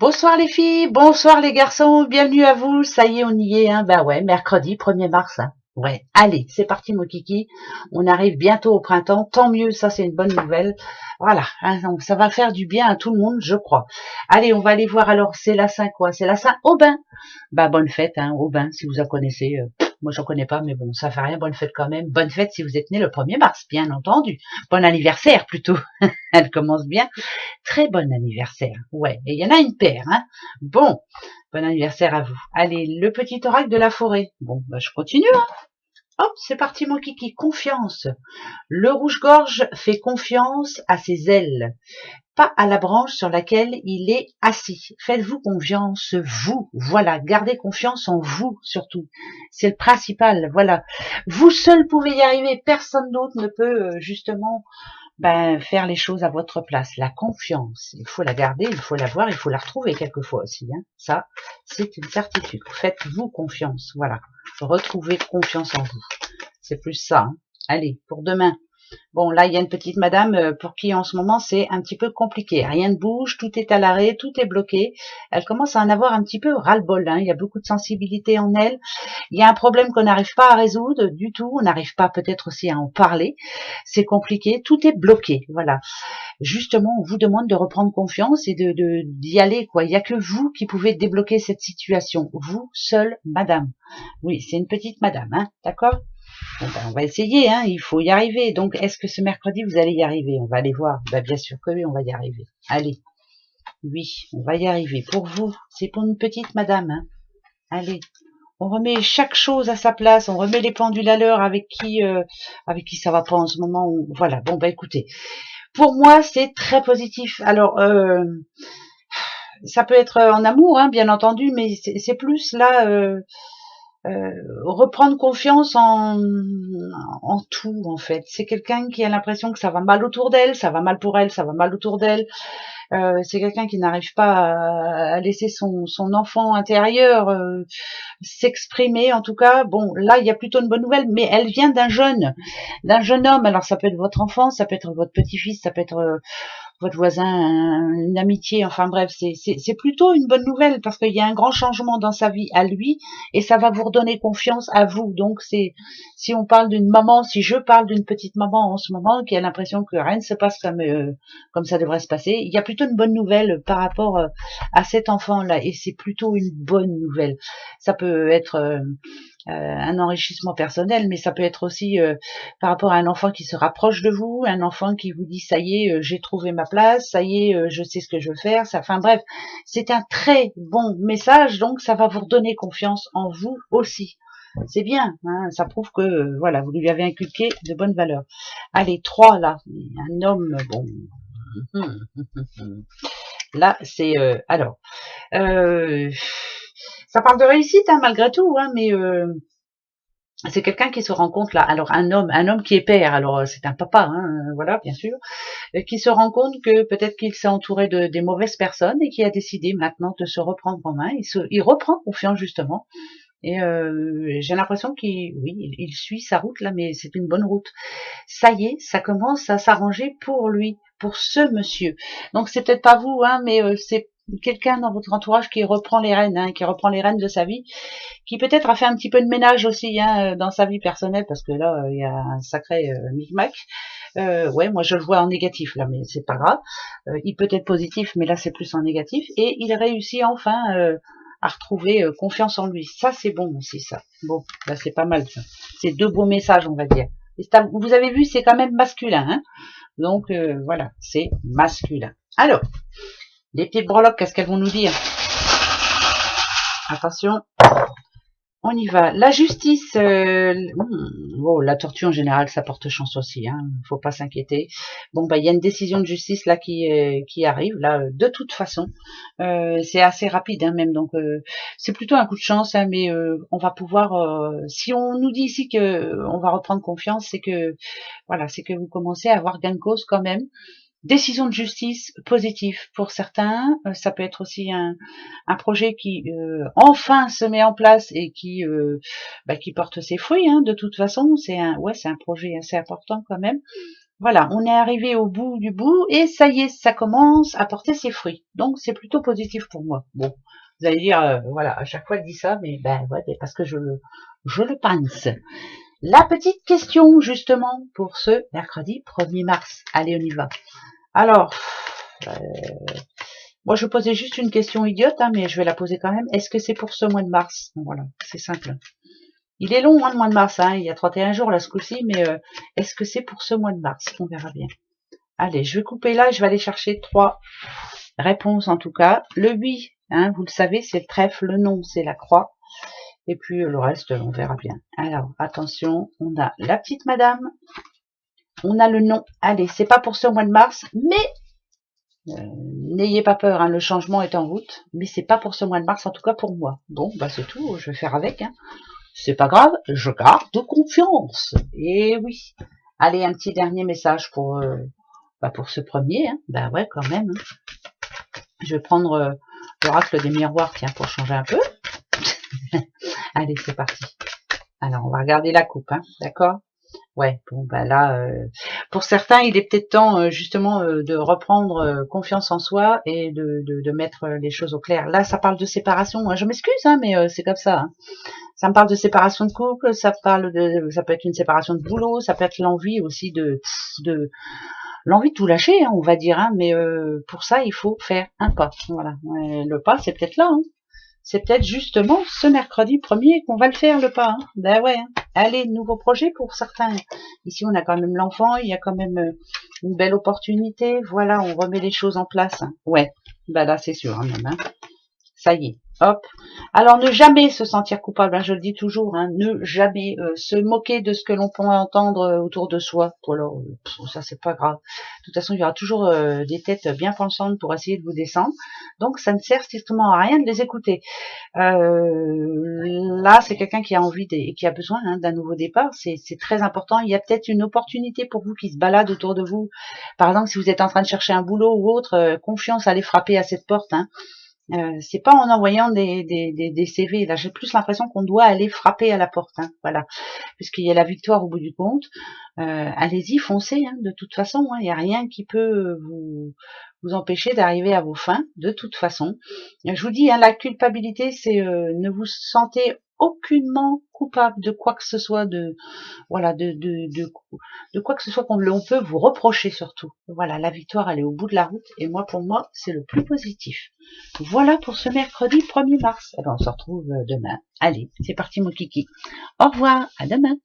Bonsoir les filles, bonsoir les garçons, bienvenue à vous, ça y est on y est, hein. Bah ouais, mercredi 1er mars, hein. Ouais, allez, c'est parti mon kiki, on arrive bientôt au printemps, tant mieux, ça c'est une bonne nouvelle, voilà, hein, donc ça va faire du bien à tout le monde, je crois. Allez, on va aller voir alors, c'est la Saint quoi, c'est la Saint Aubin. Bah bonne fête, hein, Aubin, si vous en connaissez, moi j'en connais pas, mais bon, ça fait rien, bonne fête quand même, bonne fête si vous êtes né le 1er mars, bien entendu, bon anniversaire plutôt, elle commence bien. Très bon anniversaire. Ouais, et il y en a une paire, hein. Bon, bon anniversaire à vous. Allez, le petit oracle de la forêt. Bon, bah, je continue, hein. Hop, c'est parti mon kiki. Confiance. Le rouge-gorge fait confiance à ses ailes, pas à la branche sur laquelle il est assis. Faites-vous confiance, vous. Voilà, gardez confiance en vous, surtout. C'est le principal, voilà. Vous seul pouvez y arriver, personne d'autre ne peut, justement, faire les choses à votre place. La confiance, il faut la garder, il faut l'avoir, il faut la retrouver quelquefois aussi, hein. Ça, c'est une certitude. Faites-vous confiance, voilà. Retrouvez confiance en vous. C'est plus ça, hein. Allez, pour demain. Bon, là, il y a une petite madame pour qui, en ce moment, c'est un petit peu compliqué. Rien ne bouge, tout est à l'arrêt, tout est bloqué. Elle commence à en avoir un petit peu ras-le-bol, hein. Il y a beaucoup de sensibilité en elle. Il y a un problème qu'on n'arrive pas à résoudre du tout. On n'arrive pas peut-être aussi à en parler. C'est compliqué. Tout est bloqué. Voilà. Justement, on vous demande de reprendre confiance et d'y aller, quoi. Il n'y a que vous qui pouvez débloquer cette situation. Vous, seule, madame. Oui, c'est une petite madame, hein. D'accord? Bon, on va essayer, hein. Il faut y arriver. Donc, est-ce que ce mercredi, vous allez y arriver? On va aller voir. Bien sûr que oui, on va y arriver. Allez. Oui, on va y arriver. Pour vous, c'est pour une petite madame, hein. Allez. On remet chaque chose à sa place, on remet les pendules à l'heure avec qui ça va pas en ce moment. Voilà, bon écoutez, pour moi c'est très positif. Alors ça peut être en amour, hein, bien entendu, mais c'est plus là reprendre confiance en tout en fait. C'est quelqu'un qui a l'impression que ça va mal autour d'elle, ça va mal pour elle, ça va mal autour d'elle. C'est quelqu'un qui n'arrive pas à laisser son enfant intérieur s'exprimer. En tout cas, bon, là, il y a plutôt une bonne nouvelle, mais elle vient d'un jeune homme. Alors, ça peut être votre enfant, ça peut être votre petit-fils, ça peut être votre voisin, une amitié, enfin bref, c'est plutôt une bonne nouvelle parce qu'il y a un grand changement dans sa vie à lui et ça va vous redonner confiance à vous. Donc c'est, si on parle d'une maman, si je parle d'une petite maman en ce moment qui a l'impression que rien ne se passe comme ça devrait se passer, il y a plutôt une bonne nouvelle par rapport à cet enfant-là et c'est plutôt une bonne nouvelle. Ça peut être un enrichissement personnel, mais ça peut être aussi par rapport à un enfant qui se rapproche de vous, un enfant qui vous dit ça y est, j'ai trouvé ma place, ça y est, je sais ce que je veux faire. Ça, enfin bref, c'est un très bon message, donc ça va vous redonner confiance en vous aussi. C'est bien, hein, ça prouve que voilà, vous lui avez inculqué de bonnes valeurs. Allez, 3 là, un homme, bon. Là, c'est alors. Ça parle de réussite, hein, malgré tout, hein, mais c'est quelqu'un qui se rend compte là. Alors un homme qui est père. Alors c'est un papa, hein, voilà, bien sûr, qui se rend compte que peut-être qu'il s'est entouré des mauvaises personnes et qui a décidé maintenant de se reprendre en main. Il reprend confiance justement. Et j'ai l'impression il suit sa route là, mais c'est une bonne route. Ça y est, ça commence à s'arranger pour lui, pour ce monsieur. Donc c'est peut-être pas vous, hein, mais c'est quelqu'un dans votre entourage qui reprend les rênes, hein, qui reprend les rênes de sa vie, qui peut-être a fait un petit peu de ménage aussi, hein, dans sa vie personnelle, parce que là il y a un sacré micmac. Ouais, moi je le vois en négatif là, mais c'est pas grave. Il peut être positif, mais là c'est plus en négatif. Et il réussit enfin à retrouver confiance en lui. Ça c'est bon aussi, ça. Bon, là c'est pas mal ça. C'est 2 beaux messages, on va dire. Et vous avez vu, c'est quand même masculin, hein. Donc voilà, c'est masculin. Alors, les petites breloques, qu'est-ce qu'elles vont nous dire? Attention, on y va. La justice, la tortue en général, ça porte chance aussi, hein. Faut pas s'inquiéter. Bon, il y a une décision de justice là qui arrive là. De toute façon, c'est assez rapide, hein, même. Donc, c'est plutôt un coup de chance, hein, mais on va pouvoir. Si on nous dit ici que on va reprendre confiance, c'est que voilà, c'est que vous commencez à avoir gain de cause quand même. Décision de justice positive pour certains, ça peut être aussi un projet qui enfin se met en place et qui porte ses fruits, hein, de toute façon. C'est un projet assez important quand même. Voilà, on est arrivé au bout du bout et ça y est, ça commence à porter ses fruits. Donc c'est plutôt positif pour moi. Bon, vous allez dire, voilà, à chaque fois elle dit ça, mais ben ouais, parce que je le pense. La petite question justement pour ce mercredi 1er mars. Allez, on y va. Alors, moi je posais juste une question idiote, hein, mais je vais la poser quand même. Est-ce que c'est pour ce mois de mars? Voilà, c'est simple. Il est long, hein, le mois de mars, hein, il y a 31 jours là ce coup-ci, mais est-ce que c'est pour ce mois de mars? On verra bien. Allez, je vais couper là, je vais aller chercher 3 réponses en tout cas. Le oui, hein, vous le savez, c'est le trèfle, le non, c'est la croix. Et puis le reste, on verra bien. Alors, attention, on a la petite madame, on a le non. Allez, c'est pas pour ce mois de mars, mais n'ayez pas peur, hein, le changement est en route. Mais c'est pas pour ce mois de mars, en tout cas pour moi. Bon, bah c'est tout, je vais faire avec. Hein. C'est pas grave, je garde confiance. Et oui. Allez, un petit dernier message pour ce premier. Hein. Bah ouais, quand même. Hein. Je vais prendre l'oracle des miroirs, tiens, pour changer un peu. Allez, c'est parti. Alors, on va regarder la coupe, hein, d'accord? Ouais, bon, bah là, pour certains, il est peut-être temps, justement, de reprendre confiance en soi et de mettre les choses au clair. Là, ça parle de séparation. Moi, je m'excuse, hein, mais c'est comme ça. Hein. Ça me parle de séparation de couple, ça peut être une séparation de boulot, ça peut être l'envie aussi de l'envie de tout lâcher, hein, on va dire. Hein, mais pour ça, il faut faire un pas. Voilà, le pas, c'est peut-être là. Hein. C'est peut-être justement ce mercredi 1er qu'on va le faire, le pas. Hein. Ben ouais. Hein. Allez, nouveau projet pour certains. Ici, on a quand même l'enfant, il y a quand même une belle opportunité. Voilà, on remet les choses en place. Hein. Ouais, ben là, c'est sûr, hein, même. Hein. Ça y est, hop. Alors, ne jamais se sentir coupable, hein, je le dis toujours, hein, ne jamais se moquer de ce que l'on peut entendre autour de soi. Ou alors, ça, c'est pas grave. De toute façon, il y aura toujours des têtes bien pensantes pour essayer de vous descendre. Donc, ça ne sert strictement à rien de les écouter. Là, c'est quelqu'un qui a envie et qui a besoin hein, d'un nouveau départ. C'est très important. Il y a peut-être une opportunité pour vous qui se balade autour de vous. Par exemple, si vous êtes en train de chercher un boulot ou autre, confiance, allez frapper à cette porte. Hein. C'est pas en envoyant des CV. Là, j'ai plus l'impression qu'on doit aller frapper à la porte. Hein, voilà, puisqu'il y a la victoire au bout du compte. Allez-y, foncez. Hein, de toute façon, il n'y a rien qui peut vous empêcher d'arriver à vos fins. De toute façon, je vous dis, hein, la culpabilité, c'est ne vous sentez aucunement coupable de quoi que ce soit, de quoi que ce soit qu'on peut vous reprocher surtout. Voilà, la victoire, elle est au bout de la route et moi, pour moi, c'est le plus positif. Voilà pour ce mercredi 1er mars. Eh ben, on se retrouve demain. Allez, c'est parti mon kiki. Au revoir, à demain.